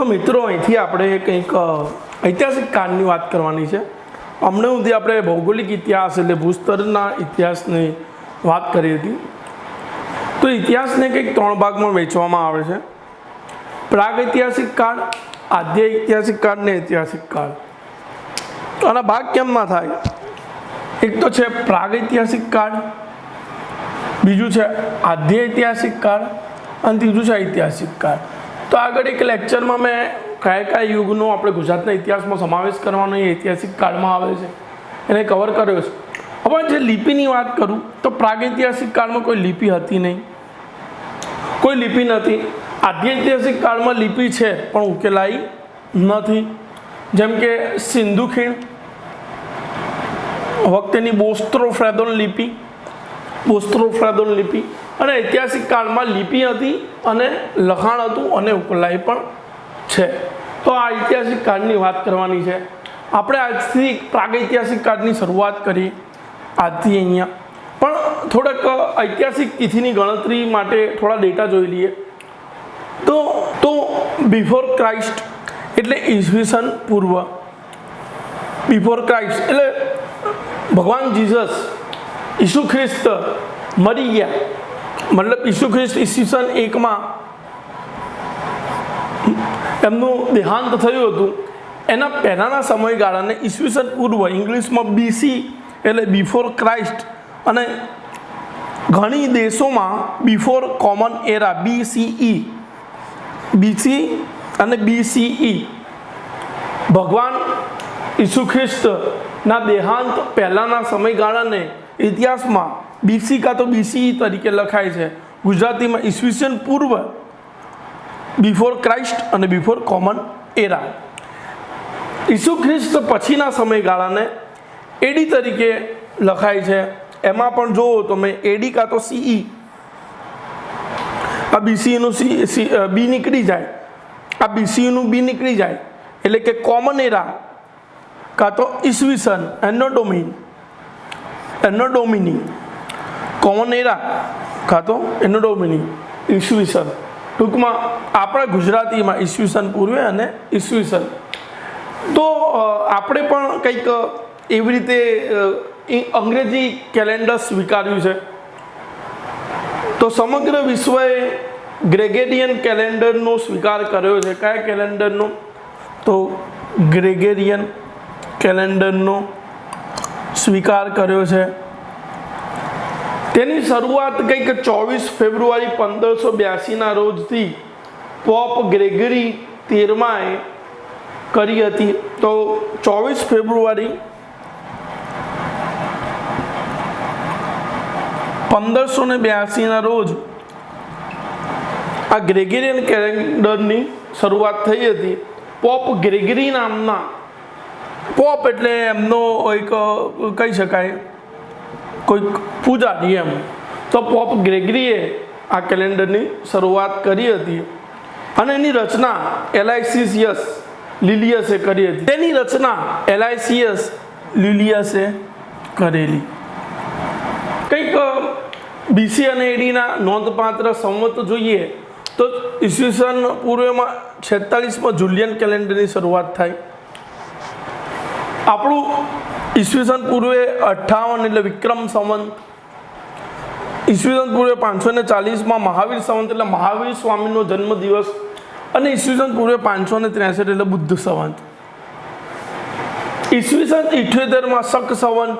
મિત્રો અહીંથી આપણે કંઈક ઐતિહાસિક કાળની વાત કરવાની છે. હમણાં સુધી આપણે ભૌગોલિક ઇતિહાસ એટલે ભૂસ્તરના ઇતિહાસની વાત કરી હતી. તો ઇતિહાસને કંઈક 3 ભાગમાં વહેંચવામાં આવે છે: પ્રાગૈતિહાસિક કાળ, આદ્ય ઐતિહાસિક કાળ ને ઐતિહાસિક કાળ. આના ભાગ કેમ ના થાય? એક તો છે પ્રાગૈતિહાસિક કાળ, બીજું છે આદ્ય ઐતિહાસિક કાળ અને ત્રીજું છે ઐતિહાસિક કાળ. તો આગળ એક લેક્ચરમાં મેં કયા યુગનો આપણે ગુજરાતના ઇતિહાસમાં સમાવેશ કરવાનો એ ઐતિહાસિક કાળમાં આવે છે એને કવર કર્યો છે. હવે જે લિપિની વાત કરું તો પ્રાગૈતિહાસિક કાળમાં કોઈ લિપિ હતી નહીં, કોઈ લિપિ નથી. આદ્ય ઐતિહાસિક કાળમાં લિપિ છે પણ ઉકેલાઈ નથી. જેમ કે સિંધુ ખીણ વખતેની બોસ્ટ્રોફ્રેદોન લિપિ, અને ઐતિહાસિક કાળમાં લિપિ હતી અને લખાણ હતું અને ઉકેલાઈ પણ છે. તો આ ઐતિહાસિક કાળની વાત કરવાની છે. આપણે આજથી પ્રાગૈતિહાસિક કાળની શરૂઆત કરી આજથી અહીંયા, પણ થોડાક ઐતિહાસિક તિથિની ગણતરી માટે થોડા ડેટા જોઈ લઈએ. તો બિફોર ક્રાઇસ્ટ એટલે ઈસવીસન પૂર્વ. બિફોર ક્રાઇસ્ટ એટલે ભગવાન જીસસ ઈસુ ખ્રિસ્ત મરી ગયા, મતલબ ઈસુ ખ્રિસ્ત ઈસવીસન 1 એમનું દેહાંત થયું હતું. એના પહેલાંના સમયગાળાને ઈસવીસન પૂર્વ, ઇંગ્લિશમાં બીસી એટલે બિફોર ક્રાઇસ્ટ, અને ઘણી દેશોમાં બિફોર કોમન એરા બીસી અને બીસીઈ. ભગવાન ઈસુ ખ્રિસ્તના દેહાંત પહેલાંના સમયગાળાને ઇતિહાસમાં બીસી કાં તો બીસીઈ તરીકે લખાય છે. ગુજરાતીમાં ઈસવીસન પૂર્વ, બિફોર ક્રાઇસ્ટ અને બિફોર કોમન એરા. ઈસુ ખ્રિસ્ત પછીના સમયગાળાને એડી તરીકે લખાય છે. એમાં પણ જુઓ તમે એડી કાં તો સીઈ, આ બીસીઈનું બી નીકળી જાય, આ બીસીઈનું બી નીકળી જાય એટલે કે કોમન એરા કાં તો ઈસવીસન એનો ડોમિની, કોમન એરા કાં તો એનો ડોમિની ઈસવીસન. ટૂંકમાં આપણા ગુજરાતીમાં ઈસવીસન પૂર્વે અને ઈસવીસન. તો આપણે પણ કંઈક એવી રીતે અંગ્રેજી કેલેન્ડર સ્વીકાર્યું છે. તો સમગ્ર વિશ્વએ ગ્રેગેરિયન કેલેન્ડરનો સ્વીકાર કર્યો છે. કયા કેલેન્ડરનો? તો ગ્રેગેરિયન કેલેન્ડરનો સ્વીકાર કર્યો છે. તેની શરૂઆત કંઈક 24 ફેબ્રુઆરી 1582ના રોજથી પોપ ગ્રેગરી 13માએ કરી હતી. તો 24 ફેબ્રુઆરી 1582ના રોજ આ ગ્રેગેરિયન કેલેન્ડરની શરૂઆત થઈ હતી. પોપ ગ્રેગરી નામના, પોપ એટલે એમનો એક કહી શકાય કોઈ પૂજારી એમ. તો પોપ ગ્રેગરીએ આ કેલેન્ડરની શરૂઆત કરી હતી અને એની રચના એલાઇસિયસ લિલિયસે કરી હતી. તેની રચના એલાઇસિયસ લિલિયસે કરેલી. કંઈક બીસી અને એડીના નોંધપાત્ર સંવત જોઈએ તો ઈસવીસન પૂર્વમાં 46માં જુલિયન કેલેન્ડરની શરૂઆત થાય. આપણું ઈસવીસન પૂર્વે 58 એટલે વિક્રમ સંવત. ઈસવીસન પૂર્વે 540માં મહાવીર સંવત એટલે મહાવીર સ્વામીનો જન્મદિવસ, અને ઈસવીસન પૂર્વે 563 એટલે બુદ્ધ સંવત. ઈસવીસન 78માં શક સંવત,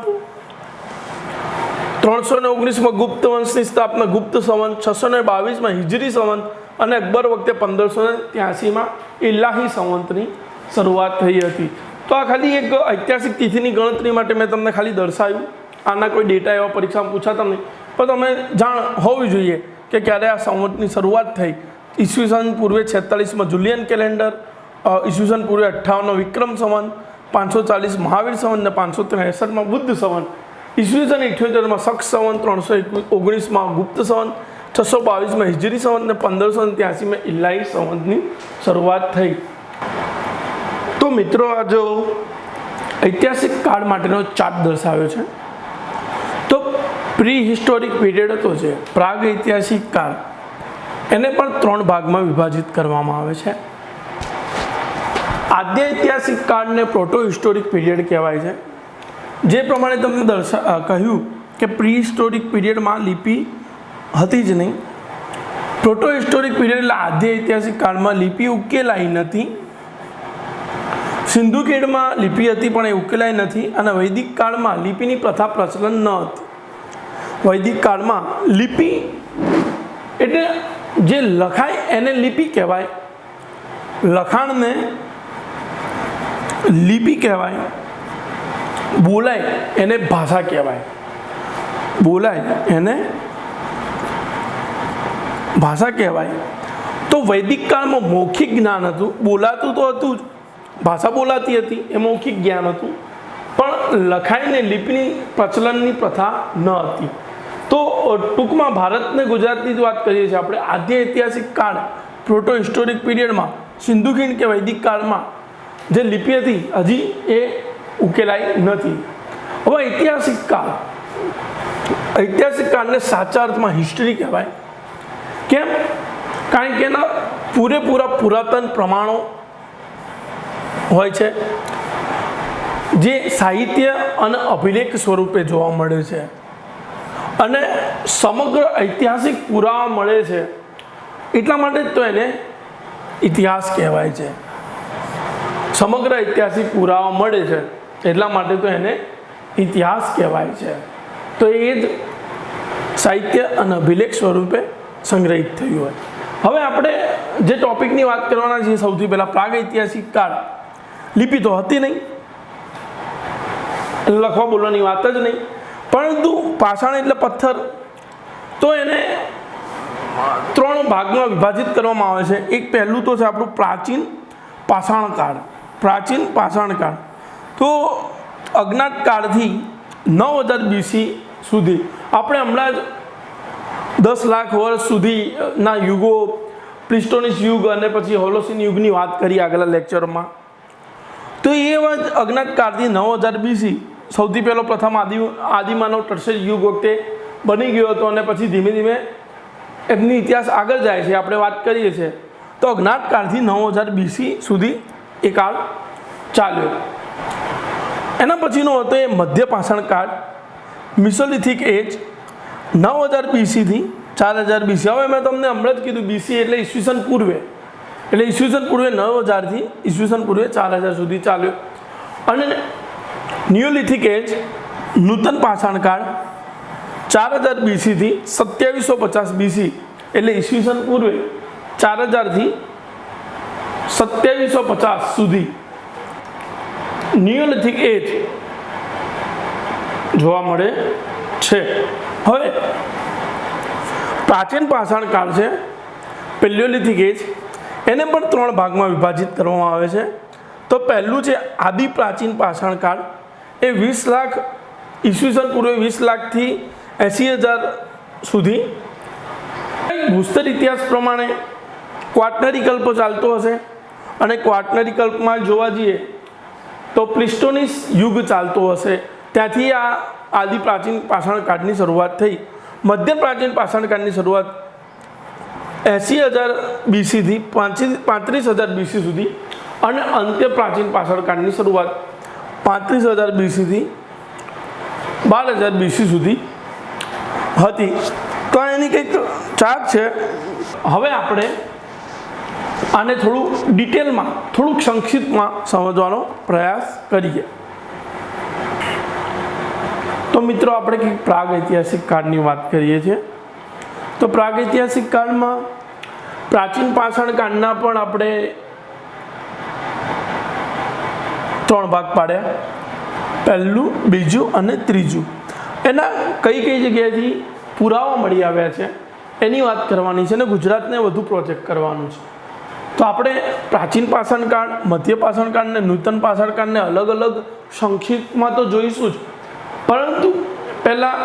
319માં ગુપ્ત વંશની સ્થાપના ગુપ્ત સંવત, 622માં હિજરી સંવત, અને અકબર વખતે 1583માં ઇલાહી સંવતની શરૂઆત થઈ હતી. તો આ ખાલી એક ઐતિહાસિક તિથિની ગણતરી માટે મેં તમને ખાલી દર્શાવ્યું. આના કોઈ ડેટા એવા પરીક્ષામાં પૂછાતા નહીં, પણ તમે જાણ હોવી જોઈએ કે ક્યારે આ સંવતની શરૂઆત થઈ. ઈસવીસન પૂર્વે 46માં જુલિયન કેલેન્ડર, ઈસવીસન પૂર્વે 58નો વિક્રમ સંવત, 540 મહાવીર સંવત ને 563માં બુદ્ધ સંવત, ઈસવીસન 78માં શક સંવત, 319માં ગુપ્ત સંવત, 622માં હિજરી સંવત ને 1583માં ઇલાહી સંવતની શરૂઆત થઈ. તો મિત્રો આ જો ઐતિહાસિક કાળ માટેનો ચાર્ટ દર્શાવ્યો છે. તો પ્રી હિસ્ટોરિક પીરિયડ હતો છે પ્રાગ ઐતિહાસિક કાળ, એને પણ 3 ભાગમાં વિભાજિત કરવામાં આવે છે. આદ્ય ઐતિહાસિક કાળને પ્રોટો હિસ્ટોરિક પીરિયડ કહેવાય છે. જે પ્રમાણે તમને કહ્યું કે પ્રી હિસ્ટોરિક પીરિયડમાં લિપિ હતી જ નહીં. પ્રોટો હિસ્ટોરિક પીરિયડ એટલે આદ્ય ઐતિહાસિક કાળમાં લિપિ ઉકેલાઈ નથી. સિંધુ ખીણમાં લિપિ હતી પણ એ ઉકેલાઈ નથી. અને વૈદિક કાળમાં લિપિની પ્રથા પ્રચલન ન હતી. વૈદિક કાળમાં લિપિ એટલે જે લખાય એને લિપિ કહેવાય, લખાણને લિપિ કહેવાય, બોલાય એને ભાષા કહેવાય, બોલાય એને ભાષા કહેવાય. તો વૈદિક કાળમાં મૌખિક જ્ઞાન હતું, બોલાતું તો હતું જ, ભાષા બોલાતી હતી, એ મૌખિક જ્ઞાન હતું, પણ લખાઈને લિપિની પ્રચલનની પ્રથા ન હતી. તો ટૂંકમાં ભારત ને ગુજરાતની જ વાત કરીએ છીએ આપણે. આદ્ય ઐતિહાસિક કાળ પ્રોટો હિસ્ટોરિક પીરિયડમાં સિંધુ ખીણ કે વૈદિક કાળમાં જે લિપિ હતી હજી એ ઉકેલાઈ નથી. હવે ઐતિહાસિક કાળને સાચા અર્થમાં હિસ્ટ્રી કહેવાય. કેમ? કારણ કે એના પૂરેપૂરા પુરાતન પ્રમાણો હોય છે જે સાહિત્ય અને અભિલેખ સ્વરૂપે જોવા મળે છે, અને સમગ્ર ઐતિહાસિક પુરાવા મળે છે. એટલા માટે જ તો એને ઇતિહાસ કહેવાય છે. સમગ્ર ઐતિહાસિક પુરાવા મળે છે એટલા માટે તો એને ઇતિહાસ કહેવાય છે. તો એ જ સાહિત્ય અને અભિલેખ સ્વરૂપે સંગ્રહિત થયું હોય. હવે આપણે જે ટોપિકની વાત કરવાના છીએ સૌથી પહેલાં પ્રાગ ઐતિહાસિક કાળ. લિપિ તો હતી નહીં, લખવા બોલવાની વાત જ નહીં, પરંતુ પાષાણ એટલે પથ્થર. તો એને 3 ભાગમાં વિભાજિત કરવામાં આવે છે. એક પહેલું તો છે આપણું પ્રાચીન પાષાણ કાળ. પ્રાચીન પાષાણ કાળ તો અજ્ઞાત કાળથી 9000 BC સુધી, આપણે હમણાં જ 10 લાખ વર્ષ સુધીના યુગો, પ્લિસ્ટોનિસ યુગ અને પછી હોલોસીન યુગની વાત કરી આગલા લેક્ચરમાં. તો એ વાત અજ્ઞાત કાળથી 9000 BC સૌથી પહેલો પ્રથમ આદિમાનવ ટર્સેજ યુગ વખતે બની ગયો હતો, અને પછી ધીમે ધીમે એમની ઇતિહાસ આગળ જાય છે, આપણે વાત કરીએ છીએ. તો અજ્ઞાત કાળથી 9000 BC સુધી એ કાળ ચાલ્યો. એના પછીનો હતો એ મધ્ય પાષાણ કાળ, મિસોલિથિક એજ, 9000 BC થી 4000 BC. હવે મેં તમને હમણાં જ કીધું BC એટલે ઈસવીસન પૂર્વે, એટલે ઈસવીસન પૂર્વે 9000 થી ઈસવીસન પૂર્વે 4000 સુધી ચાલ્યો. અને નિયોલિથિક એજ, નૂતન પાષાણ કાળ, 4000 BC થી 2750 BC, એટલે ઈસવીસન પૂર્વે 4000 થી 2750 સુધી નિયોલિથિક એજ જોવા મળે છે. હવે પ્રાચીન પાષાણ કાળ છે, પેલિયોલિથિક એજ, એને પણ 3 ભાગમાં વિભાજિત કરવામાં આવે છે. તો પહેલું છે આદિ પ્રાચીન પાષાણ કાળ. એ 20 લાખ ઈસવીસન પૂર્વે 20 લાખથી 80,000 સુધી. ભૂસ્તર ઇતિહાસ પ્રમાણે ક્વાટનરી કલ્પ ચાલતો હશે, અને ક્વાટનરી કલ્પમાં જોવા જઈએ તો પ્લિસ્ટોનિસ યુગ ચાલતો હશે. ત્યાંથી આ આદિ પ્રાચીન પાષાણ કાળની શરૂઆત થઈ. મધ્ય પ્રાચીન પાષાણ કાળની શરૂઆત 80,000 BC થી 35,000 BC સુધી, અને અંત્ય પ્રાચીન પાષાણ કાળની શરૂઆત 35,000 BC થી 12,000 BC સુધી હતી. તો એની કંઈક ચાર્ટ છે. હવે આપણે આને થોડું ડિટેલમાં, થોડુંક સંક્ષિપ્તમાં સમજવાનો પ્રયાસ કરીએ. તો મિત્રો, આપણે કંઈક પ્રાગ ઐતિહાસિક કાળની વાત કરીએ છીએ. તો પ્રાગ ઐતિહાસિક કાળમાં પ્રાચીન પાષાણ કાળના પણ આપણે 3 ભાગ પાડ્યા, પહેલું, બીજું અને ત્રીજું. એના કઈ જગ્યાએથી પુરાવા મળી આવ્યા છે એની વાત કરવાની છે, અને ગુજરાતને વધુ પ્રોજેક્ટ કરવાનું છે. તો આપણે પ્રાચીન પાષાણ કાળ, મધ્ય પાષાણ કાળ અને નૂતન પાષાણ કાળને અલગ અલગ સંક્ષિપ્તમાં તો જોઈશું જ, પરંતુ પહેલાં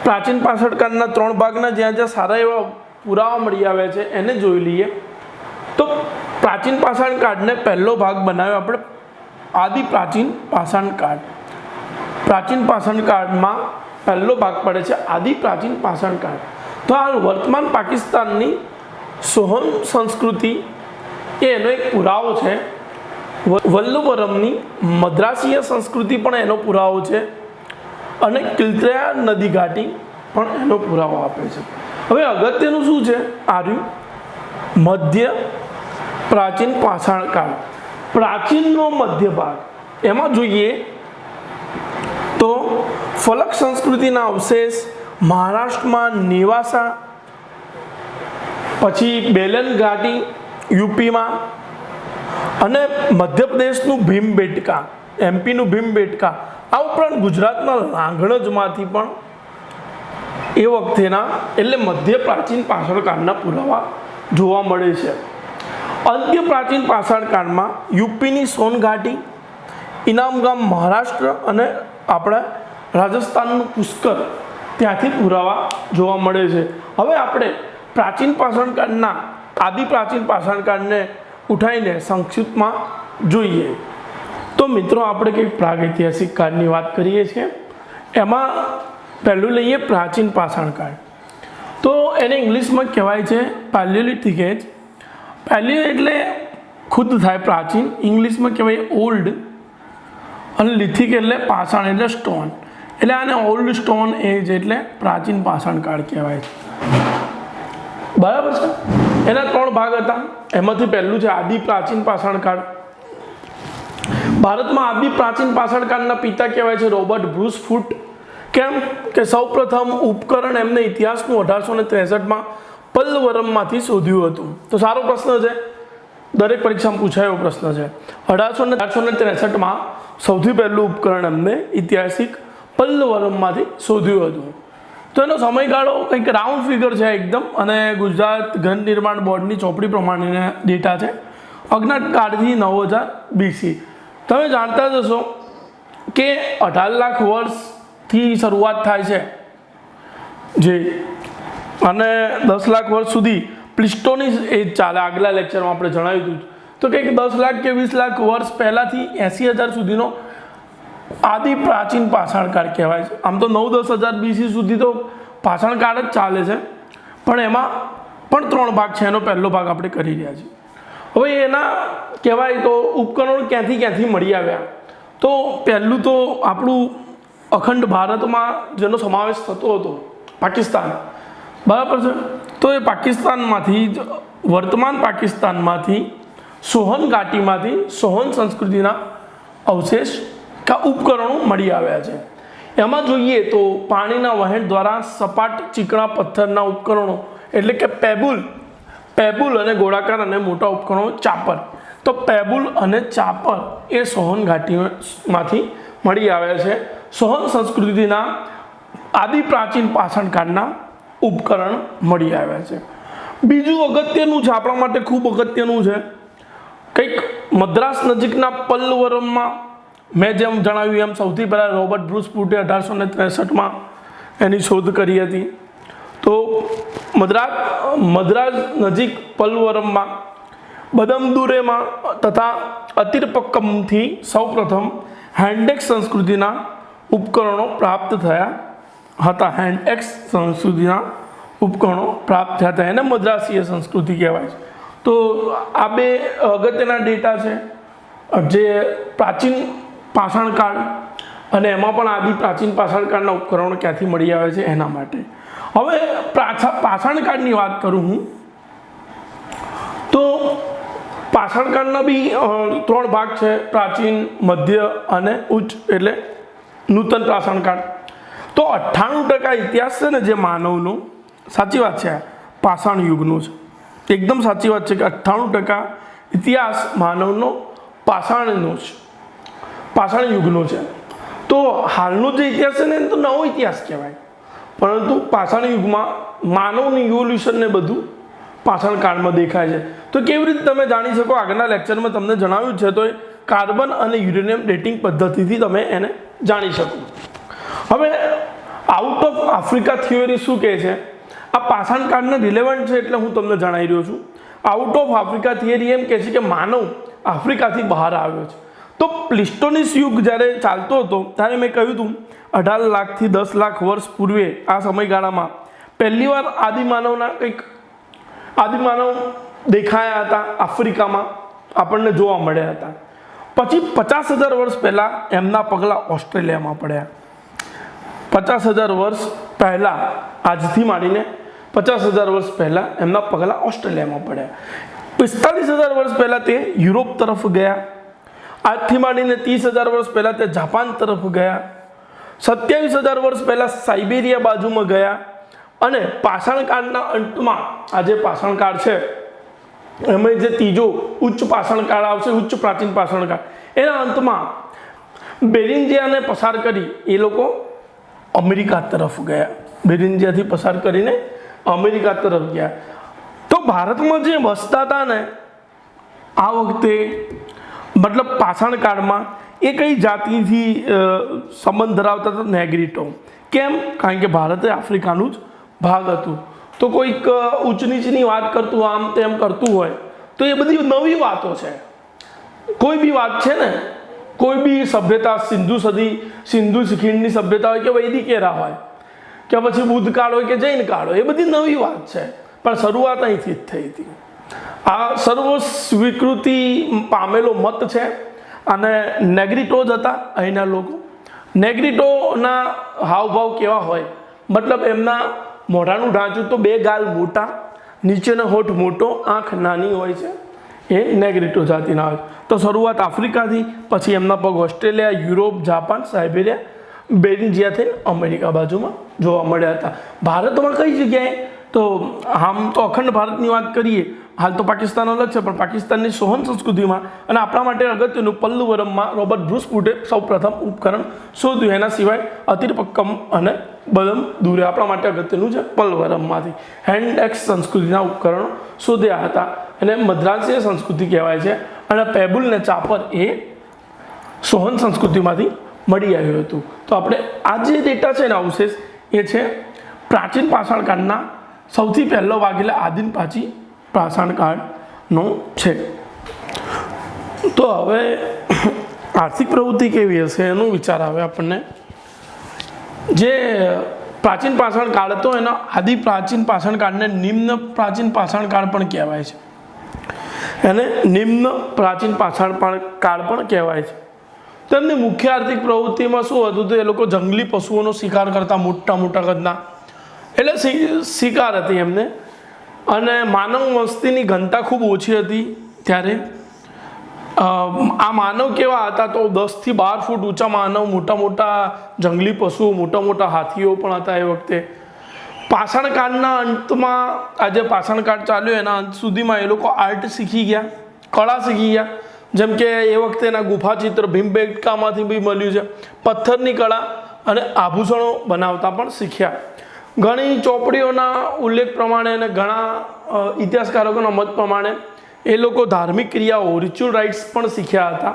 પ્રાચીન પાષાણ કાળના 3 ભાગના જ્યાં જ્યાં સારા એવા પુરાવા મળી આવ્યા છે એને જોઈ લઈએ. તો પ્રાચીન પાષાણ કાળને પહેલો ભાગ બનાવ્યો આપણે આદિ પ્રાચીન પાષાણ કાળ. પ્રાચીન પાષાણ કાળમાં પહેલો ભાગ પડે છે આદિ પ્રાચીન પાષાણ કાળ. તો આ વર્તમાન પાકિસ્તાનની સોહન સંસ્કૃતિ એનો એક પુરાવો છે. વલ્લુવરમની મદ્રાસીય સંસ્કૃતિ પણ એનો પુરાવો છે અને કિલ્તરા નદી ઘાટી પણ એનો પુરાવો આપે છે. હવે અગત્યનું શું છે આર્યું મધ્ય પ્રાચીન પાષાણ કાળ, પ્રાચીનનો મધ્ય ભાગ. એમાં જોઈએ તો ફલક સંસ્કૃતિના અવશેષ મહારાષ્ટ્રમાં નેવાસા, પછી બેલન ઘાટી યુપીમાં, અને મધ્યપ્રદેશનું ભીમબેટકા, એમપીનું ભીમબેટકા, આ ઉપરાંત ગુજરાતના લાંગણજમાંથી પણ એ વખતેના એટલે મધ્ય પ્રાચીન પાષાણ કાળના પુરાવા જોવા મળે છે. અંત્ય પ્રાચીન પાષાણ કાળમાં યુપીની સોન ઘાટી, ઇનામગામ મહારાષ્ટ્ર અને આપણા રાજસ્થાનનું પુષ્કર ત્યાંથી પુરાવા જોવા મળે છે. હવે આપણે પ્રાચીન પાષાણ કાળના આદિ પ્રાચીન પાષાણ કાળને ઉઠાવીને સંક્ષિપ્તમાં જોઈએ તો મિત્રો આપણે કંઈક પ્રાગૈતિહાસિક કાળની વાત કરીએ છીએ. એમાં પહેલું લઈએ પ્રાચીન પાષાણ કાળ. તો એને ઇંગ્લિશમાં કહેવાય છે પેલિયોલિથિક એજ. પેલિયો એટલે ખુદ થાય પ્રાચીન, ઇંગ્લિશમાં કહેવાય ઓલ્ડ, અને લિથિક એટલે પાષાણ એટલે સ્ટોન, એટલે આને ઓલ્ડ સ્ટોન એજ એટલે પ્રાચીન પાષાણ કાળ કહેવાય છે. બરાબર છે. એના 3 ભાગ હતા. એમાંથી પહેલું છે આદિ પ્રાચીન પાષાણ કાળ. ભારતમાં આદિ પ્રાચીન પાષાણ કાળના પિતા કહેવાય છે રોબર્ટ બ્રુસ ફૂટ. કેમ કે સૌપ્રથમ ઉપકરણ એમને ઇતિહાસનું 1863માં પલ્લવરમમાંથી શોધ્યું હતું. તો સારો પ્રશ્ન છે, દરેક પરીક્ષામાં પૂછાયો પ્રશ્ન છે. 1863માં સૌથી પહેલું ઉપકરણ એમને ઐતિહાસિક પલ્લવરમમાંથી શોધ્યું હતું. તો એનો સમયગાળો કંઈક રાઉન્ડ ફિગર છે એકદમ, અને ગુજરાત ઘન નિર્માણ બોર્ડની ચોપડી પ્રમાણેના ડેટા છે. અજ્ઞાત કાળથી 9000 BC. તમે જાણતા જ હશો કે 18 લાખ વર્ષથી શરૂઆત થાય છે જે, અને 10 લાખ વર્ષ સુધી પ્લિસ્ટોની એજ ચાલે. આગલા લેક્ચરમાં આપણે જણાવ્યું હતું. તો કંઈક 10 લાખ કે 20 લાખ વર્ષ પહેલાંથી 80,000 સુધીનો આદિ પ્રાચીન પાષાણ કાળ કહેવાય છે. આમ તો 9-10 હજાર BC સુધી તો પાષાણ કાળ જ ચાલે છે, પણ એમાં પણ 3 ભાગ છે. એનો પહેલો ભાગ આપણે કરી રહ્યા છીએ. હવે એના કહેવાય તો ઉપકરણો ક્યાંથી મળી આવ્યા. તો પહેલું તો આપણું અખંડ ભારતમાં જેનો સમાવેશ થતો હતો પાકિસ્તાન, બરાબર છે. તો એ પાકિસ્તાનમાંથી જ વર્તમાન પાકિસ્તાનમાંથી સોહન ઘાટીમાંથી સોહન સંસ્કૃતિના અવશેષ ઉપકરણો મળી આવ્યા છે. એમાં જોઈએ તો પાણીના વહેણ દ્વારા સપાટ ચીકણા પથ્થરના ઉપકરણો એટલે કે પેબુલ અને ગોળાકાર અને મોટા ઉપકરણો ચાપર. તો પેબુલ અને ચાપર એ સોહન ઘાટીમાંથી મળી આવ્યા છે. સોહન સંસ્કૃતિના આદિ પ્રાચીન પાષાણ કાળના ઉપકરણ મળી આવ્યા છે. બીજું અગત્યનું છે, આપણા માટે ખૂબ અગત્યનું છે, કંઈક મદ્રાસ નજીકના પલ્લવરમમાં મેં જેમ જણાવ્યું એમ સૌથી પહેલાં રોબર્ટ બ્રુસ ફૂટે 1863માં એની શોધ કરી હતી. તો મદ્રાસ નજીક પલ્લવરમમાં બદમદુરેમાં તથા અતિરપક્કમથી સૌપ્રથમ હેન્ડેક્સ સંસ્કૃતિના ઉપકરણો પ્રાપ્ત થયા હતા. હેન્ડેક્સ સંસ્કૃતિના ઉપકરણો પ્રાપ્ત થયા હતા, એને મદ્રાસીય સંસ્કૃતિ કહેવાય છે. તો આ 2 અગત્યના ડેટા છે જે પ્રાચીન પાષાણ કાળ અને એમાં પણ આદિ પ્રાચીન પાષાણ કાળના ઉપકરણો ક્યાંથી મળી આવે છે એના માટે. હવે પાષાણ કાળની વાત કરું હું તો પાષાણ કાળના બી 3 ભાગ છે, પ્રાચીન, મધ્ય અને ઉચ્ચ એટલે નૂતન પાષાણ કાળ. તો 98% ઇતિહાસ છે ને જે માનવનો, સાચી વાત છે, પાષાણ યુગનો છે. એકદમ સાચી વાત છે કે 98% ઇતિહાસ માનવનો પાષાણ યુગનો છે. તો હાલનો જે ઇતિહાસ છે ને એ તો નવો ઇતિહાસ કહેવાય, પરંતુ પાષાણ યુગમાં માનવનું ઇવોલ્યુશન ને બધું પાષાણ કાળમાં દેખાય છે. તો કેવી રીતે તમે જાણી શકો, આગળના લેક્ચરમાં તમને જણાવ્યું છે. તો એ કાર્બન અને યુરેનિયમ ડેટિંગ પદ્ધતિથી તમે એને જાણી શકો. હવે આઉટ ઓફ આફ્રિકા થિયોરી શું કહે છે, આ પાષાણ કાળને રિલેવન્ટ છે એટલે હું તમને જણાવી રહ્યો છું. આઉટ ઓફ આફ્રિકા થિયરી એમ કહે છે કે માનવ આફ્રિકાથી બહાર આવ્યો છે. તો પ્લિસ્ટોનીસ યુગ જ્યારે ચાલતો હતો ત્યારે મેં કહ્યું હતું 18 લાખથી 10 લાખ વર્ષ પૂર્વે આ સમયગાળામાં પહેલીવાર આદિમાનવ દેખાયા હતા આફ્રિકામાં, આપણને જોવા મળ્યા હતા. પછી 50,000 વર્ષ પહેલાં એમના પગલાં ઓસ્ટ્રેલિયામાં પડ્યા. 50,000 વર્ષ પહેલાં, આજથી માંડીને 50,000 વર્ષ પહેલાં એમના પગલાં ઓસ્ટ્રેલિયામાં પડ્યા. 45,000 વર્ષ પહેલાં તે યુરોપ તરફ ગયા. આજથી માંડીને 30,000 વર્ષ પહેલાં તે જાપાન તરફ ગયા. 27,000 વર્ષ પહેલાં સાઇબેરિયા બાજુમાં ગયા. અને પાષાણકાળના અંતમાં, આ જે પાષાણકાળ છે એમાં જે ત્રીજો ઉચ્ચ પાષાણકાળ આવશે, ઉચ્ચ પ્રાચીન પાષાણકાળ, એના અંતમાં બેરિંજિયાને પસાર કરી એ લોકો અમેરિકા તરફ ગયા. બેરિંજિયાથી પસાર કરીને અમેરિકા તરફ ગયા. તો ભારતમાં જે વસતા હતા ને આ વખતે, મતલબ પાષાણકાળમાં, એ કઈ જાતિથી સંબંધ ધરાવતા હતા? નેગ્રીટો. કેમ? કારણ કે ભારત એ આફ્રિકાનું જ ભાગ હતું. તો કોઈક ઊંચ નીચની વાત કરતું, આમ તેમ કરતું હોય તો એ બધી નવી વાતો છે. કોઈ બી વાત છે ને, કોઈ બી સભ્યતા, સિંધુ ખીણની સભ્યતા હોય કે વૈદિક એરા હોય કે પછી બુદ્ધ કાળ હોય કે જૈન કાળ હોય, એ બધી નવી વાત છે. પણ શરૂઆત અહીંથી જ થઈ હતી. આ સર્વ સ્વીકૃતિ પામેલો મત છે. અને નેગ્રીટો જ હતા અહીંના લોકો. નેગ્રીટોના હાવભાવ કેવા હોય? મતલબ એમના મોઢાનું ઢાંચું તો 2 ગાલ મોટા, નીચેનો હોઠ મોટો, આંખ નાની હોય છે. એ નેગ્રીટો જાતિના હોય. તો શરૂઆત આફ્રિકાથી, પછી એમના પગ Australia, Europe, Japan, Siberia, બેરિંજિયાથી America બાજુમાં જોવા મળ્યા હતા. ભારતમાં કઈ જગ્યાએ? તો આમ તો અખંડ ભારતની વાત કરીએ, હાલ તો પાકિસ્તાન અલગ છે, પણ પાકિસ્તાનની સોહન સંસ્કૃતિમાં અને આપણા માટે અગત્યનું પલ્લુવરમમાં રોબર્ટ બ્રુસ વુડે સૌપ્રથમ ઉપકરણ શોધ્યું. એના સિવાય અતિરપક્કમ અને બદમ દૂરે આપણા માટે અગત્યનું છે. પલ્લુવરમમાંથી હેન્ડ એક્સ સંસ્કૃતિના ઉપકરણો શોધ્યા હતા. એને મદ્રાસીય સંસ્કૃતિ કહેવાય છે. અને પેબુલ ને ચાપર એ સોહન સંસ્કૃતિમાંથી મળી આવ્યું હતું. તો આપણે આ જે ડેટા છે ને, અવશેષ, એ છે પ્રાચીન પાષાણકાળના સૌથી પહેલો ભાગ, એટલે આદિમ પ્રાચીન પાષાણકાળનો છે. તો હવે આર્થિક પ્રવૃત્તિ કેવી હશે એનો વિચાર આવે આપણને. જે પ્રાચીન પાષાણકાળ હતો એનો આદિ પ્રાચીન પાષાણકાળને નિમ્ન પ્રાચીન પાષાણકાળ પણ કહેવાય છે. એને નિમ્ન પ્રાચીન પાષાણકાળ પણ કહેવાય છે. તેમની મુખ્ય આર્થિક પ્રવૃત્તિમાં શું હતું? તો એ લોકો જંગલી પશુઓનો શિકાર કરતા, મોટા મોટા કદના, એટલે શિકાર હતી એમને. અને માનવ વસ્તીની ઘનતા ખૂબ ઓછી હતી ત્યારે. આ માનવ કેવા હતા? તો 10 થી 12 ફૂટ ઊંચા માનવ, મોટા મોટા જંગલી પશુઓ, મોટા મોટા હાથીઓ પણ હતા એ વખતે. પાષાણકાળના અંતમાં, આજે પાષાણકાળ ચાલ્યો એના અંત સુધીમાં એ લોકો આર્ટ શીખી ગયા, કળા શીખી ગયા. જેમ કે એ વખતે એના ગુફા ચિત્ર ભીમબેટકામાંથી બી મળ્યું છે. પથ્થરની કળા અને આભૂષણો બનાવતા પણ શીખ્યા. ઘણી ચોપડીઓના ઉલ્લેખ પ્રમાણે અને ઘણા ઇતિહાસકારોના મત પ્રમાણે એ લોકો ધાર્મિક ક્રિયાઓ, રિચ્યુઅલ રાઇટ્સ પણ શીખ્યા હતા.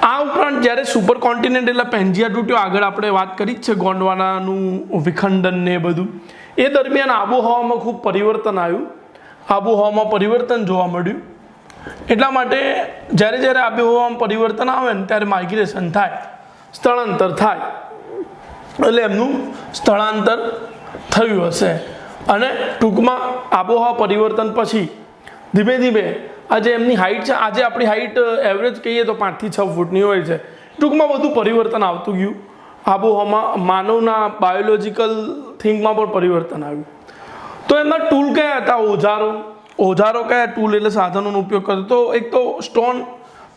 આ ઉપરાંત જ્યારે સુપર કોન્ટિનેન્ટ એટલે પેન્જિયા તૂટ્યો, આગળ આપણે વાત કરી જ છે, ગોંડવાનાનું વિખંડન ને એ બધું, એ દરમિયાન આબોહવામાં ખૂબ પરિવર્તન આવ્યું. આબોહવામાં પરિવર્તન જોવા મળ્યું. એટલા માટે જ્યારે આબોહવામાં પરિવર્તન આવે ને ત્યારે માઇગ્રેશન થાય, સ્થળાંતર થાય. એટલે એમનું સ્થળાંતર થયું હશે. અને ટૂંકમાં આબોહવા પરિવર્તન પછી ધીમે ધીમે આજે એમની હાઇટ છે, આજે આપણી હાઇટ એવરેજ કહીએ તો 5 થી 6 ફૂટની હોય છે. ટૂંકમાં બધું પરિવર્તન આવતું ગયું આબોહવામાં. માનવના બાયોલોજિકલ થિંકમાં પણ પરિવર્તન આવ્યું. તો એમના ટૂલ કયા હતા? ઓજારો કયા? ટૂલ એટલે સાધનોનો ઉપયોગ કરતો. તો એક તો સ્ટોન,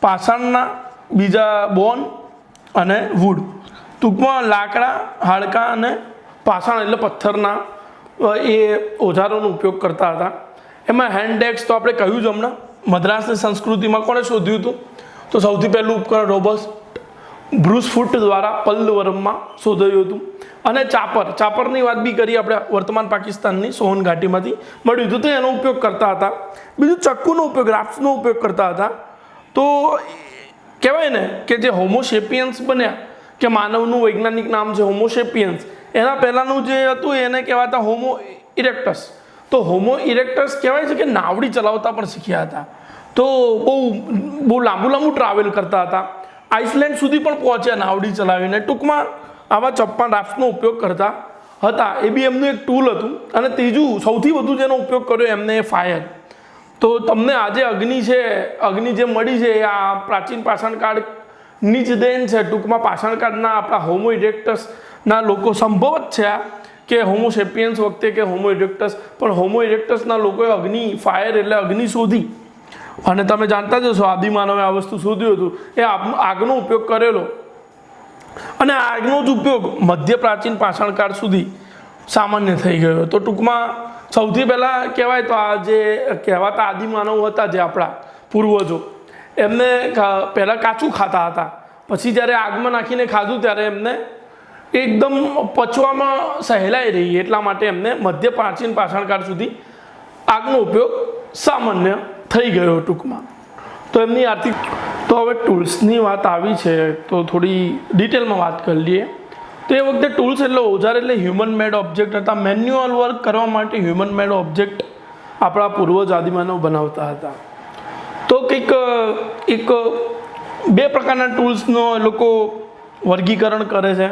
પાષાણના, બીજા બોન અને વુડ. ટૂંકમાં લાકડા, હાડકાં અને પાષાણ એટલે પથ્થરના એ ઓજારોનો ઉપયોગ કરતા હતા. એમાં હેન્ડેક્સ તો આપણે કહ્યું જ હમણાં. મદ્રાસની સંસ્કૃતિમાં કોણે શોધ્યું હતું? તો સૌથી પહેલું ઉપકરણ રોબર્ટ બ્રુસ વુડ દ્વારા પલ્લવરમમાં શોધાયું હતું. અને ચાપરની વાત બી કરી આપણે, વર્તમાન પાકિસ્તાનની સોહન ઘાટીમાંથી મળ્યું હતું. તો એનો ઉપયોગ કરતા હતા. બીજું ચક્કુનો ઉપયોગ, રાફ્ટ્સનો ઉપયોગ કરતા હતા. તો કહેવાય ને કે જે હોમોસેપિયન્સ બન્યા, કે માનવનું વૈજ્ઞાનિક નામ છે હોમોસેપિયન્સ, એના પહેલાંનું જે હતું એને કહેવાતા હોમો ઇરેક્ટસ. તો હોમો ઇરેક્ટસ કહેવાય છે કે નાવડી ચલાવતા પણ શીખ્યા હતા. તો બહુ લાંબુ ટ્રાવેલ કરતા હતા. આઇસલેન્ડ સુધી પણ પહોંચ્યા નાવડી ચલાવીને. ટૂંકમાં આવા ચપ્પા રાફ્ટનો ઉપયોગ કરતા હતા. એ બી એમનું એક ટૂલ હતું. અને ત્રીજું સૌથી વધુ જેનો ઉપયોગ કર્યો એમને એ ફાયર. તો તમને આજે અગ્નિ જે મળી છે એ આ પ્રાચીન પાષાણકાળની જ દેન છે. ટૂંકમાં પાષાણકાળના આપણા હોમો ઇરેક્ટસના લોકો સંભવ જ છે કે હોમો સેપિયન્સ વખતે કે હોમો ઇરેક્ટસ, પણ હોમો ઇરેક્ટસના લોકોએ ફાયર એટલે અગ્નિ શોધી, અને તમે જાણતા જ હશો આદિમાનવે આ વસ્તુ શોધ્યું હતું, એ આગનો ઉપયોગ કરેલો, અને આગનો જ ઉપયોગ મધ્ય પ્રાચીન પાષાણકાળ સુધી સામાન્ય થઈ ગયો. તો ટૂંકમાં સૌથી પહેલાં કહેવાય તો આ જે કહેવાતા આદિમાનવ હતા, જે આપણા પૂર્વજો, એમને પહેલાં કાચું ખાતા હતા, પછી જ્યારે આગમાં નાખીને ખાધું ત્યારે એમને એકદમ પચવામાં સહેલાઈ રહી, એટલા માટે એમને મધ્ય પ્રાચીન પાષાણકાળ સુધી આગનો ઉપયોગ સામાન્ય થઈ ગયો ટૂંકમાં. તો એમની આર્થિક, તો હવે ટૂલ્સની વાત આવી છે તો થોડી ડિટેલમાં વાત કરી લઈએ. તો એ વખતે ટૂલ્સ એટલે ઓજાર એટલે હ્યુમન મેડ ઓબ્જેક્ટ હતા. મેન્યુઅલ વર્ક કરવા માટે હ્યુમન મેડ ઓબ્જેક્ટ આપણા પૂર્વજ આદિમાનવ બનાવતા હતા. તો એક બે પ્રકારના ટૂલ્સનો એ લોકો વર્ગીકરણ કરે છે.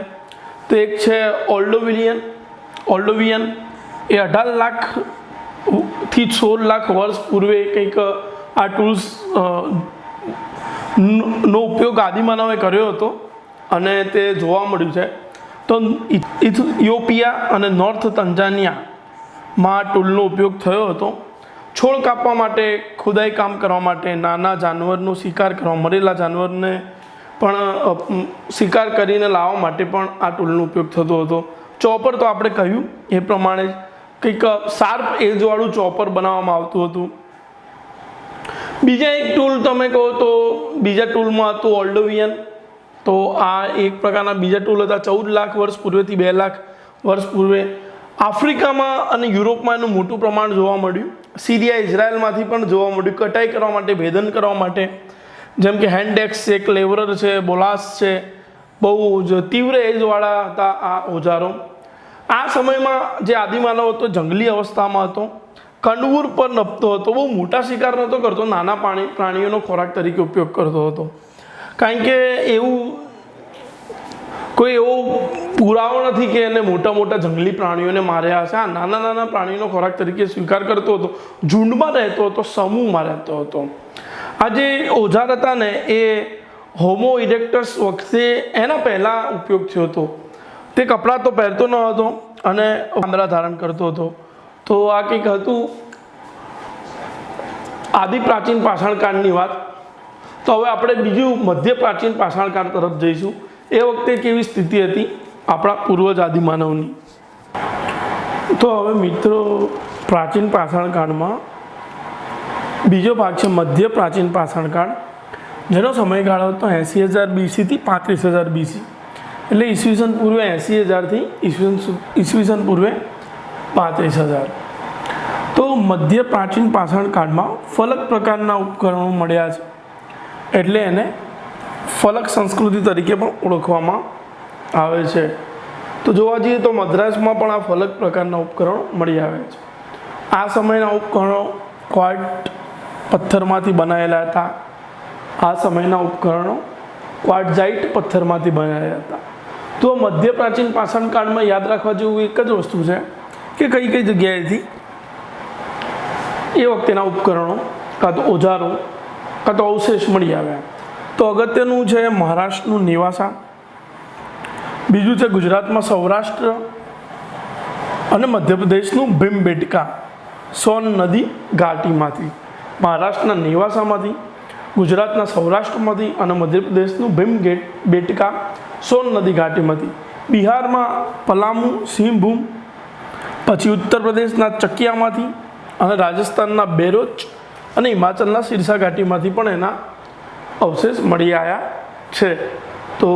તો એક છે ઓલ્ડોવિયન, એ 18 લાખથી 16 લાખ વર્ષ પૂર્વે કંઈક આ ટૂલ્સ નો ઉપયોગ આદિમાનવે કર્યો હતો અને તે જોવા મળ્યું છે. તો ઇથિયોપિયા અને નોર્થ તંજાનિયામાં આ ટૂલનો ઉપયોગ થયો હતો. છોડ કાપવા માટે, ખુદાઈ કામ કરવા માટે, નાના જાનવરનો શિકાર કરવા, મરેલા જાનવરને પણ શિકાર કરીને લાવવા માટે પણ આ ટૂલનો ઉપયોગ થતો હતો. ચોપર તો આપણે કહ્યું એ પ્રમાણે કંઈક શાર્પ એજવાળું ચોપર બનાવવામાં આવતું હતું. બીજા એક ટૂલ તમે કહો તો બીજા ટૂલમાં હતું ઓલ્ડોવિયન. તો આ એક પ્રકારના બીજા ટૂલ હતા. 14 લાખ વર્ષ પૂર્વેથી 2 લાખ વર્ષ પૂર્વે આફ્રિકામાં અને યુરોપમાં એનું મોટું પ્રમાણ જોવા મળ્યું. સિરિયા, ઇઝરાયલમાંથી પણ જોવા મળ્યું. કટાઈ કરવા માટે, ભેદન કરવા માટે, જેમ કે હેન્ડેક્સ છે, ક્લેવરર છે, બોલાસ છે, બહુ જ તીવ્ર એજવાળા હતા આ ઓજારો. આ સમયમાં જે આદિમાનવ હતો જંગલી અવસ્થામાં હતો, કંડવૂર પર નપતો હતો, બહુ મોટા શિકાર નહોતો કરતો, નાના પ્રાણીઓનો ખોરાક તરીકે ઉપયોગ કરતો હતો. કારણ કે કોઈ એવો પુરાવો નથી કે એને મોટા જંગલી પ્રાણીઓને માર્યા હશે. આ નાના પ્રાણીઓનો ખોરાક તરીકે સ્વીકાર કરતો હતો, ઝુંડમાં રહેતો હતો, સમૂહમાં રહેતો હતો. આ જે ઓજાર હતા ને એ હોમો ઇરેક્ટસ વખતે એના પહેલાં ઉપયોગ થયો હતો. તે કપડાં તો પહેરતો ન હતો અને પાંદડા ધારણ કરતો હતો. તો આ કંઈક હતું આદિ પ્રાચીન પાષાણકાળની વાત. તો હવે આપણે બીજું મધ્ય પ્રાચીન પાષાણકાળ તરફ જઈશું. એ વખતે કેવી સ્થિતિ હતી આપણા પૂર્વજ આદિમાનવની. તો હવે મિત્રો પ્રાચીન પાષાણકાળમાં બીજો ભાગ છે મધ્ય પ્રાચીન પાષાણકાળ, જેનો સમયગાળો હતો 80,000 BC થી 35,000 BC, એટલે ઈસવીસન પૂર્વે 80,000થી ઈસવીસન પૂર્વે 35,000. તો મધ્ય પ્રાચીન પાષાણકાળમાં ફલક પ્રકારના ઉપકરણો મળ્યા છે, એટલે એને ફલક સંસ્કૃતિ તરીકે પણ ઓળખવામાં આવે છે. તો જોવા જઈએ તો મદ્રાસમાં પણ આ ફલક પ્રકારના ઉપકરણો મળી આવે છે. આ સમયના ઉપકરણો ક્વાર્ટ પથ્થરમાંથી બનાવેલા હતા. આ સમયના ઉપકરણો ક્વાર્ટઝાઇટ પથ્થરમાંથી બનાવેલા હતા. તો મધ્ય પ્રાચીન પાષાણકાળમાં યાદ રાખવા જેવું એક જ વસ્તુ છે કે કઈ જગ્યાએથી એ વખતેના ઉપકરણો કાં તો ઓજારો કાં તો અવશેષ મળી આવ્યા. તો અગત્યનું છે મહારાષ્ટ્રનું નિવાસા, બીજું છે ગુજરાતમાં સૌરાષ્ટ્ર અને મધ્યપ્રદેશનું ભીમબેટકા સોન નદી ઘાટીમાંથી, મહારાષ્ટ્રના નિવાસામાંથી, ગુજરાતના સૌરાષ્ટ્રમાંથી અને મધ્યપ્રદેશનું ભીમબેટકા સોન નદી ઘાટીમાંથી, બિહારમાં પલામુ સિંહભૂમ, પછી ઉત્તર પ્રદેશના ચકિયામાંથી અને રાજસ્થાનના બેરોચ અને હિમાચલના સિરસા ઘાટીમાંથી પણ એના અવશેષ મળી આવ્યા છે. તો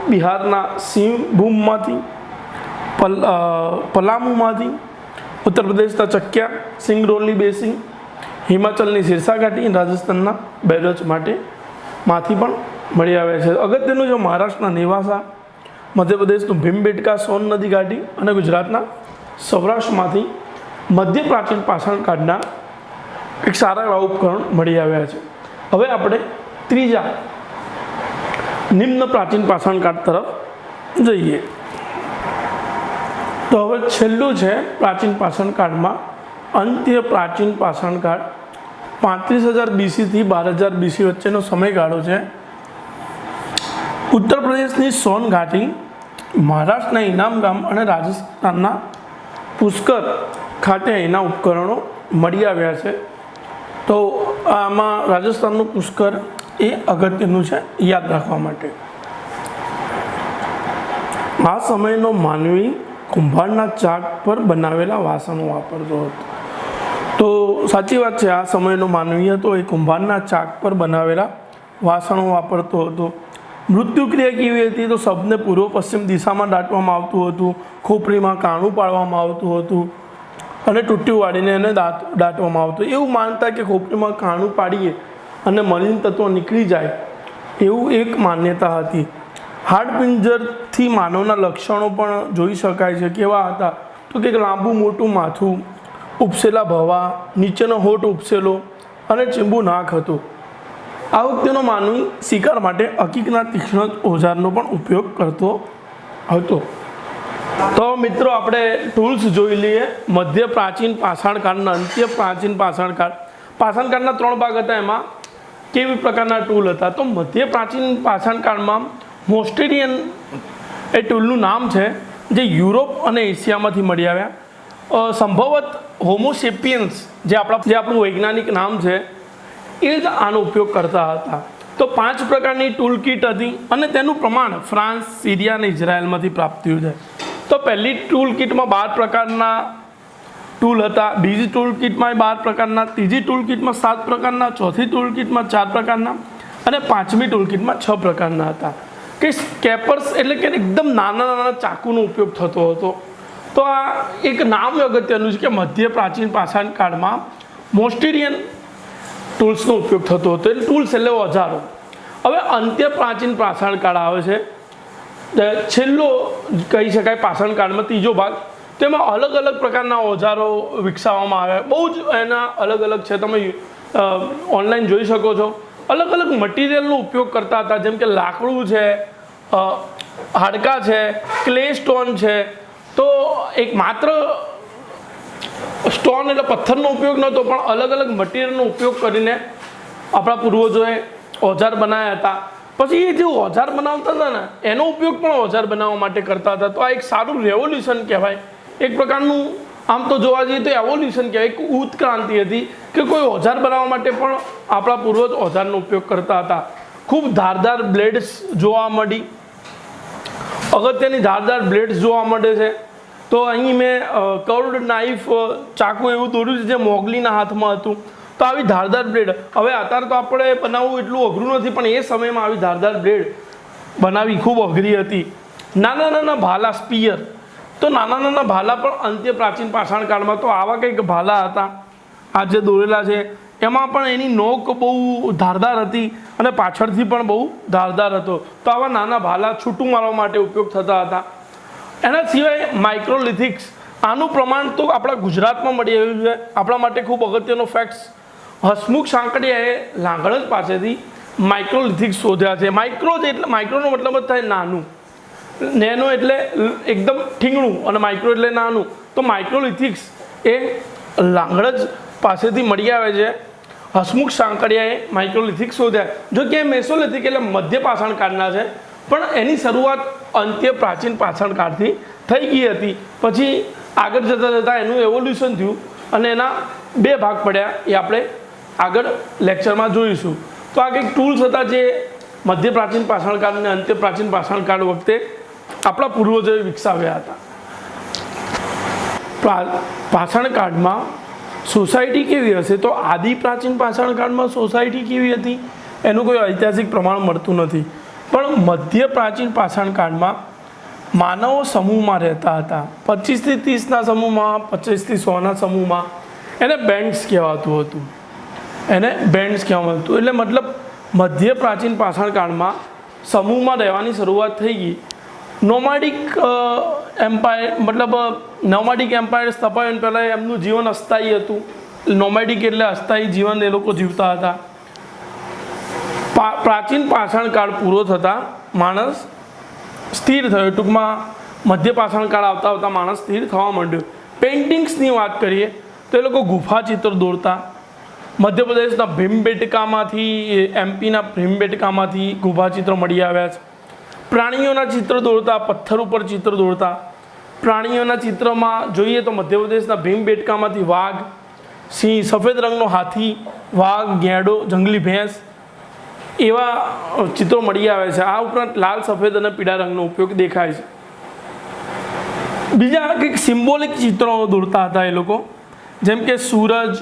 બિહારના સિંહભૂમમાંથી, પલામુમાંથી, ઉત્તર પ્રદેશના ચકિયા, સિંગરૌલી બેસિન, હિમાચલની સિરસા ઘાટી, રાજસ્થાનના બેરોચ માંથી પણ મળી આવ્યા છે. અગત્યનું છે મહારાષ્ટ્રના નિવાસા, મધ્યપ્રદેશનું ભીમબેટકા સોન નદી ઘાટી અને ગુજરાતના સૌરાષ્ટ્રમાંથી મધ્ય પ્રાચીન પાષાણકાળના એક સારા એવા ઉપકરણ મળી આવ્યા છે. હવે આપણે ત્રીજા નિમ્ન પ્રાચીન પાષાણકાળ તરફ જઈએ. તો હવે છેલ્લું છે પ્રાચીન પાષાણકાળમાં અંત્ય પ્રાચીન પાષાણકાળ, 35,000 BC થી 12,000 BC વચ્ચેનો સમયગાળો છે. ઉત્તર પ્રદેશની સોન ઘાટી, મહારાષ્ટ્રના ઇનામ ગામ અને રાજસ્થાનના પુષ્કર ખાતે એના ઉપકરણો મળી આવ્યા છે. તો આમાં રાજસ્થાનનું પુષ્કર એ અગત્યનું છે યાદ રાખવા માટે. આ સમયનો માનવી કુંભારના ચાક પર બનાવેલા વાસણો વાપરતો હતો. તો સાચી વાત છે, આ સમયનો માનવી હતો એ કુંભારના ચાક પર બનાવેલા વાસણો વાપરતો હતો. મૃત્યુક્રિયા કેવી હતી? તો શબને પૂર્વ પશ્ચિમ દિશામાં દાટવામાં આવતું હતું, ખોપરીમાં કાણું પાડવામાં આવતું હતું અને ટૂંટી વાળીને એને દાટવામાં આવતું. એવું માનતા કે ખોપરીમાં કાણું પાડીએ અને મલિન તત્વો નીકળી જાય, એવું એક માન્યતા હતી. હાડપિંજરથી માનવના લક્ષણો પણ જોઈ શકાય છે. કેવા હતા? તો કે લાંબુ મોટું માથું, ઉપસેલા ભવા, નીચેનો હોઠ ઉપસેલો અને ચીંબુ નાક હતું. આ વખતેનો માનવી શિકાર માટે અકીકના તીક્ષ્ણ ઓજારનો પણ ઉપયોગ કરતો હતો. તો મિત્રો આપણે ટૂલ્સ જોઈ લઈએ. મધ્ય પ્રાચીન પાષાણકાળ અને અંત્ય પ્રાચીન પાષાણકાળ. પાષાણકાળના 3 ભાગ હતા. એમાં કેવી પ્રકારના ટૂલ હતા? તો મધ્ય પ્રાચીન પાષાણકાળમાં મોસ્ટેરિયન એ ટૂલનું નામ છે, જે યુરોપ અને એશિયામાંથી મળી આવ્યા. સંભવત હોમોસેપિયન્સ જે આપણું વૈજ્ઞાનિક નામ છે એ જ આનો ઉપયોગ કરતા હતા. તો 5 પ્રકારની ટૂલ કીટ હતી અને તેનું પ્રમાણ ફ્રાન્સ, સિરિયા અને ઇઝરાયલમાંથી પ્રાપ્ત થયું છે. તો પહેલી ટૂલ કીટમાં 12 પ્રકારના ટૂલ હતા, બીજી ટૂલ કીટમાં 12 પ્રકારના, ત્રીજી ટૂલ કીટમાં 7 પ્રકારના, ચોથી ટૂલ કીટમાં 4 પ્રકારના અને 5મી ટૂલ કીટમાં 6 પ્રકારના હતા. કે સ્કેપર્સ એટલે કે એકદમ નાના નાના ચાકુનો ઉપયોગ થતો હતો. તો આ એક નામ અગત્યનું છે કે મધ્ય પ્રાચીન પાષાણ કાળમાં મોસ્ટેરિયન ટૂલ્સનો ઉપયોગ થતો હતો. એટલે ટૂલ્સ એટલે ઓજારો. હવે અંત્ય પ્રાચીન પાષાણ કાળ આવે છે, છેલ્લો કહી શકાય પાષાણ કાળમાં ત્રીજો ભાગ. તેમાં અલગ અલગ પ્રકારના ઓજારો વિકસાવવામાં આવ્યા. બહુ જ એના અલગ અલગ છે, તમે ઓનલાઈન જોઈ શકો છો. અલગ અલગ મટીરિયલનો ઉપયોગ કરતા હતા, જેમ કે લાકડું છે, હાડકાં છે, ક્લે સ્ટોન છે. તો એક માત્ર સ્ટોન એટલે પથ્થરનો ઉપયોગ નહોતો, પણ અલગ અલગ મટીરિયલનો ઉપયોગ કરીને આપણા પૂર્વજોએ ઓજાર બનાવ્યા હતા. પછી એ જે ઓજાર બનાવતા હતા ને, એનો ઉપયોગ પણ ઓજાર બનાવવા માટે કરતા હતા. તો આ એક સારું રેવોલ્યુશન કહેવાય. એક પ્રકારનું આમ તો જોવા જઈએ તો એવોલ્યુશન કહેવાય, એક ઉત્ક્રાંતિ હતી કે કોઈ ઓજાર બનાવવા માટે પણ આપણા પૂર્વજ ઓજારનો ઉપયોગ કરતા હતા. ખૂબ ધારદાર બ્લેડ્સ જોવા મળી, અગત્યની ધારદાર બ્લેડ્સ જોવા મળે છે. તો અહીં મેં કર્વડ નાઇફ ચાકુ એવું દોર્યું છે જે મોગલીના હાથમાં હતું. તો આવી ધારદાર બ્લેડ, હવે અત્યારે તો આપણે બનાવવું એટલું અઘરું નથી, પણ એ સમયમાં આવી ધારદાર બ્લેડ બનાવવી ખૂબ અઘરી હતી. નાના નાના ભાલા, સ્પિયર. તો નાના નાના ભાલા પણ અંત્ય પ્રાચીન પાષાણ કાળમાં તો આવા કંઈક ભાલા હતા આ જે દોરેલા છે. એમાં પણ એની નોક બહુ ધારદાર હતી અને પાછળથી પણ બહુ ધારદાર હતો. તો આવા નાના ભાલા છૂટું મારવા માટે ઉપયોગ થતા હતા. એના સિવાય માઇક્રોલિથિક્સ, આનું પ્રમાણ તો આપણા ગુજરાતમાં મળી આવ્યું છે. આપણા માટે ખૂબ અગત્યનો ફેક્ટ્સ. હસમુખ સાંકળિયાએ લાંગણજ પાસેથી માઇક્રોલિથિક્સ શોધ્યા છે. માઇક્રોનો મતલબ જ થાય નાનું, નેનો એટલે એકદમ ઠીંગણું અને માઇક્રો એટલે નાનું. તો માઇક્રોલિથિક્સ એ લાંગણજ પાસેથી મળી આવે છે. હસમુખ સાંકળિયાએ માઇક્રોલિથિક્સ શોધ્યા. જો કે મેસોલિથિક એટલે મધ્ય પાષાણ કાળના છે, પણ એની શરૂઆત અંત્ય પ્રાચીન પાષાણ કાળથી થઈ ગઈ હતી. પછી આગળ જતાં એનું એવોલ્યુશન થયું અને એના 2 ભાગ પડ્યા. એ આપણે આગળ લેક્ચરમાં જોઈશું. તો આ કંઈક ટૂલ્સ હતા જે મધ્ય પ્રાચીન પાષાણ કાળ અને અંત્ય પ્રાચીન પાષાણ કાળ વખતે આપણા પૂર્વજોએ વિકસાવ્યા હતા. પાષાણ કાળમાં સોસાયટી કેવી હશે? તો આદિ પ્રાચીન પાષાણ કાળમાં સોસાયટી કેવી હતી એનું કોઈ ઐતિહાસિક પ્રમાણ મળતું નથી. પણ મધ્ય પ્રાચીન પાષાણ કાળમાં માનવો સમૂહમાં રહેતા હતા. 25 થી 30ના સમૂહમાં, 25 થી 100ના સમૂહમાં. એને બેન્ડ્સ કહેવાતું હતું. એટલે મતલબ મધ્ય પ્રાચીન પાષાણ કાળમાં સમૂહમાં રહેવાની શરૂઆત થઈ ગઈ. નોમાડિક એમ્પાયર સ્થપાયો પહેલાં એમનું જીવન અસ્થાયી હતું. નોમાડિક એટલે અસ્થાયી જીવન એ લોકો જીવતા હતા. પ્રાચીન પાષાણ કાળ પૂરો થતાં માણસ સ્થિર થયો. ટૂંકમાં મધ્ય પાષાણ કાળ આવતા આવતા માણસ સ્થિર થવા માંડ્યો. પેઇન્ટિંગ્સની વાત કરીએ તો એ લોકો ગુફા ચિત્ર દોરતા, મધ્યપ્રદેશના ભીમબેટકામાંથી, એમપીના ભીમબેટકામાંથી ગુફા ચિત્રો મળી આવ્યા છે. પ્રાણીઓના ચિત્ર દોરતા, પથ્થર ઉપર ચિત્ર દોરતા પ્રાણીઓના ચિત્રમાં જોઈએ તો મધ્યપ્રદેશના ભીમબેટકામાંથી વાઘ, સિંહ, સફેદ રંગનો હાથી, વાઘ, ગેંડો, જંગલી ભેંસ એવા ચિત્રો મળી આવે છે. આ ઉપરાંત લાલ, સફેદ અને પીળા રંગનો ઉપયોગ દેખાય છે. બીજા કંઈક સિમ્બોલિક ચિત્રો દોરતા હતા એ લોકો, જેમ કે સૂરજ,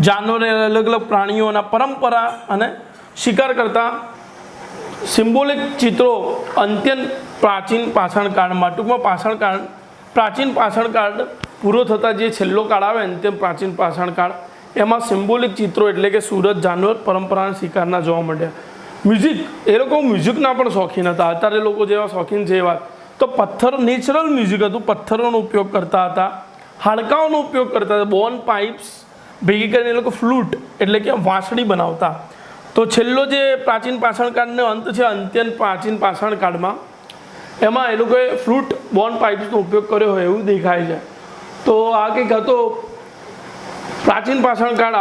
જાનવર, અલગ અલગ પ્રાણીઓના પરંપરા અને શિકાર કરતા સિમ્બોલિક ચિત્રો અત્યંત પ્રાચીન પાષાણકાળમાં, ટૂંકમાં પ્રાચીન પાષાણકાળ પૂરો થતાં જે છેલ્લો કાળ આવે ને તે પ્રાચીન પાષાણકાળ, એમાં સિમ્બોલિક ચિત્રો એટલે કે સૂરજ, જાનવર, પરંપરા શિકારના જોવા મળ્યા. મ્યુઝિક, એ લોકો મ્યુઝિકના પણ શોખીન હતા. અત્યારે લોકો જેવા શોખીન છે એવા તો પથ્થર, નેચરલ મ્યુઝિક હતું, પથ્થરોનો ઉપયોગ કરતા હતા, હાડકાઓનો ઉપયોગ કરતા હતા, બોન પાઇપ્સ ભેગી કરીને એ લોકો ફ્લૂટ એટલે કે વાંસળી બનાવતા. તો છેલ્લો જે પ્રાચીન પાષાણકાળનો અંત છે, અત્યંત પ્રાચીન પાષાણકાળમાં, એમાં એ લોકોએ ફ્લૂટ, બોન પાઇપ્સનો ઉપયોગ કર્યો હોય એવું દેખાય છે. તો આ કંઈક હતો પ્રાચીન પાષાણકાળ.